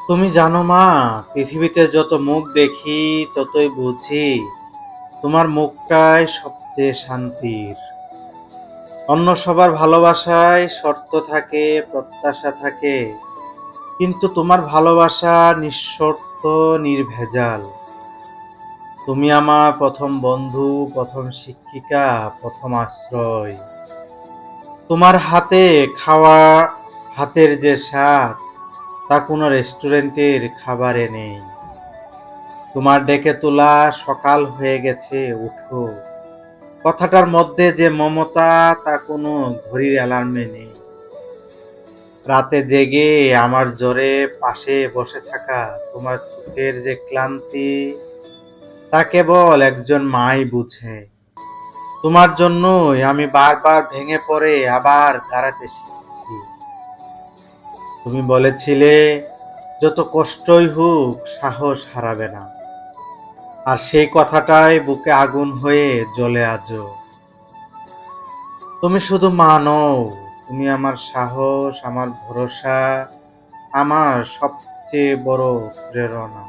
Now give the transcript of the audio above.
তুমি জানো মা, পৃথিবীতে যত মুখ দেখি ততই বুঝি তোমার মুখটাই সবচেয়ে শান্তির। অন্য সবার ভালোবাসায় শর্ত থাকে, প্রত্যাশা থাকে, কিন্তু তোমার ভালোবাসা নিঃশর্ত, নির্ভেজাল। তুমি আমার প্রথম বন্ধু, প্রথম শিক্ষিকা, প্রথম আশ্রয়। তোমার হাতে খাওয়া, হাতের যে স্বাদ, তা কোনো রেস্টুরেন্টের খাবারে নেই। তোমার ডেকে তোলা সকাল হয়ে গেছে, উঠো, কথাটার মধ্যে যে মমতা, তা কোনো ঘড়ির অ্যালার্মে নেই। রাতে জেগে আমার জ্বরে পাশে বসে থাকা তোমার চোখের যে ক্লান্তি, তা কেবল একজন মাই বুঝে। তোমার জন্যই আমি বারবার ভেঙে পড়ে আবার দাঁড়াতে শিখেছি। তুমি বলেছিলে, যত কষ্টই হোক সাহস হারাবে না, আর সেই কথাটাই বুকে আগুন হয়ে জ্বলে আজও। তুমি শুধু মা নও, তুমি আমার সাহস, আমার ভরসা, আমার সবচেয়ে বড় প্রেরণা।